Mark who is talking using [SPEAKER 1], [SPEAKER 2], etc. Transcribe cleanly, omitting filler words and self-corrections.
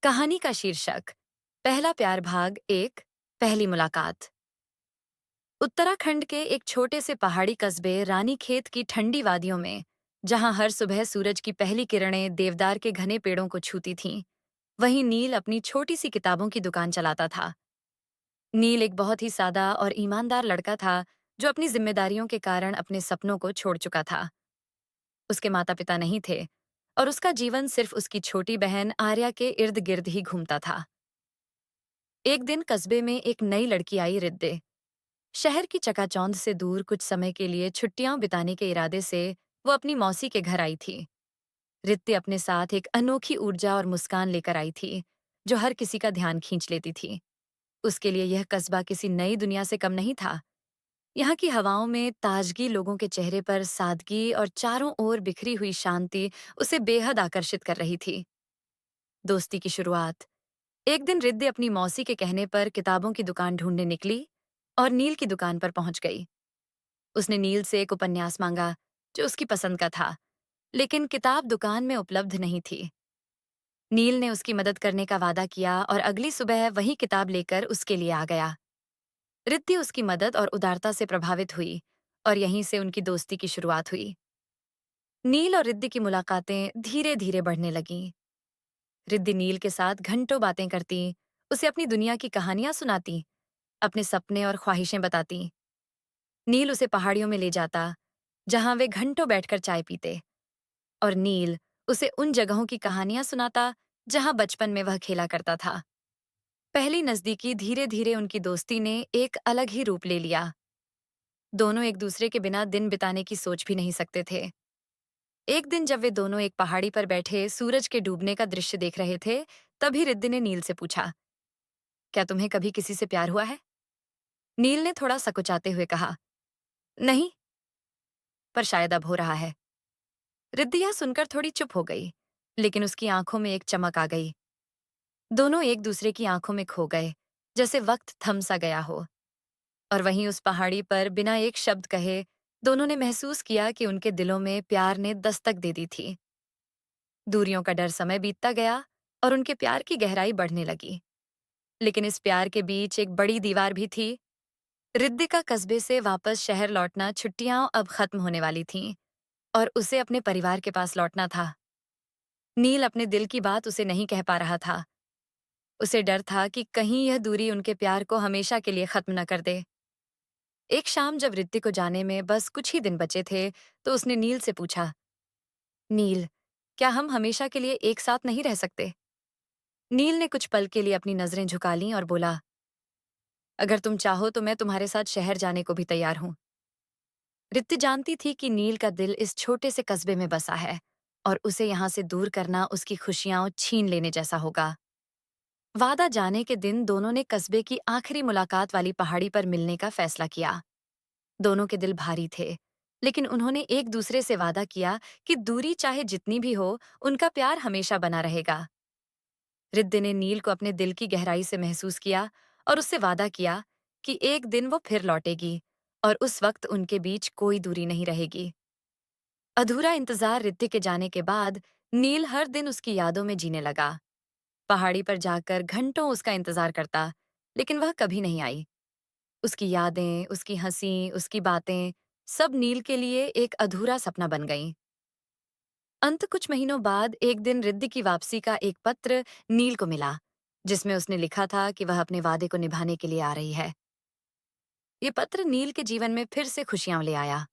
[SPEAKER 1] कहानी का शीर्षक पहला प्यार भाग एक पहली मुलाकात। उत्तराखंड के एक छोटे से पहाड़ी कस्बे रानीखेत की ठंडी वादियों में, जहां हर सुबह सूरज की पहली किरणें देवदार के घने पेड़ों को छूती थीं, वहीं नील अपनी छोटी सी किताबों की दुकान चलाता था। नील एक बहुत ही सादा और ईमानदार लड़का था, जो अपनी जिम्मेदारियों के कारण अपने सपनों को छोड़ चुका था। उसके माता पिता नहीं थे, और उसका जीवन सिर्फ उसकी छोटी बहन आर्या के इर्द गिर्द ही घूमता था। एक दिन कस्बे में एक नई लड़की आई, रिद्दे। शहर की चकाचौंध से दूर कुछ समय के लिए छुट्टियां बिताने के इरादे से वो अपनी मौसी के घर आई थी। रिद्दे अपने साथ एक अनोखी ऊर्जा और मुस्कान लेकर आई थी, जो हर किसी का ध्यान खींच लेती थी। उसके लिए यह कस्बा किसी नई दुनिया से कम नहीं था। यहाँ की हवाओं में ताजगी, लोगों के चेहरे पर सादगी और चारों ओर बिखरी हुई शांति उसे बेहद आकर्षित कर रही थी। दोस्ती की शुरुआत। एक दिन रिद्दे अपनी मौसी के कहने पर किताबों की दुकान ढूंढने निकली और नील की दुकान पर पहुंच गई। उसने नील से एक उपन्यास मांगा, जो उसकी पसंद का था, लेकिन किताब दुकान में उपलब्ध नहीं थी। नील ने उसकी मदद करने का वादा किया और अगली सुबह वही किताब लेकर उसके लिए आ गया। रिद्दी उसकी मदद और उदारता से प्रभावित हुई, और यहीं से उनकी दोस्ती की शुरुआत हुई। नील और रिद्दी की मुलाकातें धीरे धीरे बढ़ने लगीं। रिद्दी नील के साथ घंटों बातें करती, उसे अपनी दुनिया की कहानियां सुनाती, अपने सपने और ख्वाहिशें बताती। नील उसे पहाड़ियों में ले जाता, जहां वे घंटों बैठकर चाय पीते, और नील उसे उन जगहों की कहानियां सुनाता जहां बचपन में वह खेला करता था। पहली नजदीकी धीरे धीरे उनकी दोस्ती ने एक अलग ही रूप ले लिया। दोनों एक दूसरे के बिना दिन बिताने की सोच भी नहीं सकते थे। एक दिन जब वे दोनों एक पहाड़ी पर बैठे सूरज के डूबने का दृश्य देख रहे थे, तभी रिद्दी ने नील से पूछा, क्या तुम्हें कभी किसी से प्यार हुआ है? नील ने थोड़ा सकुचाते हुए कहा, नहीं, पर शायद अब हो रहा है। रिद्दी यह सुनकर थोड़ी चुप हो गई, लेकिन उसकी आंखों में एक चमक आ गई। दोनों एक दूसरे की आंखों में खो गए, जैसे वक्त थम सा गया हो। और वहीं उस पहाड़ी पर बिना एक शब्द कहे, दोनों ने महसूस किया कि उनके दिलों में प्यार ने दस्तक दे दी थी। दूरियों का डर समय बीतता गया, और उनके प्यार की गहराई बढ़ने लगी। लेकिन इस प्यार के बीच एक बड़ी दीवार भी थी। रिद्दी का कस्बे से वापस शहर लौटना, छुट्टियां अब खत्म होने वाली थीं, और उसे अपने परिवार के पास लौटना था। नील अपने दिल की बात उसे नहीं कह पा रहा था। उसे डर था कि कहीं यह दूरी उनके प्यार को हमेशा के लिए खत्म न कर दे। एक शाम जब रिद्दी को जाने में बस कुछ ही दिन बचे थे, तो उसने नील से पूछा, नील, क्या हम हमेशा के लिए एक साथ नहीं रह सकते? नील ने कुछ पल के लिए अपनी नजरें झुका लीं और बोला, अगर तुम चाहो तो मैं तुम्हारे साथ शहर जाने को भी तैयार हूं। रिद्दी जानती थी कि नील का दिल इस छोटे से कस्बे में बसा है, और उसे यहां से दूर करना उसकी खुशियां छीन लेने जैसा होगा। वादा जाने के दिन दोनों ने कस्बे की आखिरी मुलाकात वाली पहाड़ी पर मिलने का फैसला किया। दोनों के दिल भारी थे, लेकिन उन्होंने एक दूसरे से वादा किया कि दूरी चाहे जितनी भी हो, उनका प्यार हमेशा बना रहेगा। रिद्दी ने नील को अपने दिल की गहराई से महसूस किया, और उससे वादा किया कि एक दिन वो फिर लौटेगी, और उस वक्त उनके बीच कोई दूरी नहीं रहेगी। अधूरा इंतजार रिद्दी के जाने के बाद नील हर दिन उसकी यादों में जीने लगा। पहाड़ी पर जाकर घंटों उसका इंतजार करता, लेकिन वह कभी नहीं आई। उसकी यादें, उसकी हंसी, उसकी बातें, सब नील के लिए एक अधूरा सपना बन गईं। अंत कुछ महीनों बाद एक दिन रिद्दी की वापसी का एक पत्र नील को मिला, जिसमें उसने लिखा था कि वह अपने वादे को निभाने के लिए आ रही है। ये पत्र नील के जीवन में फिर से खुशियां ले आया।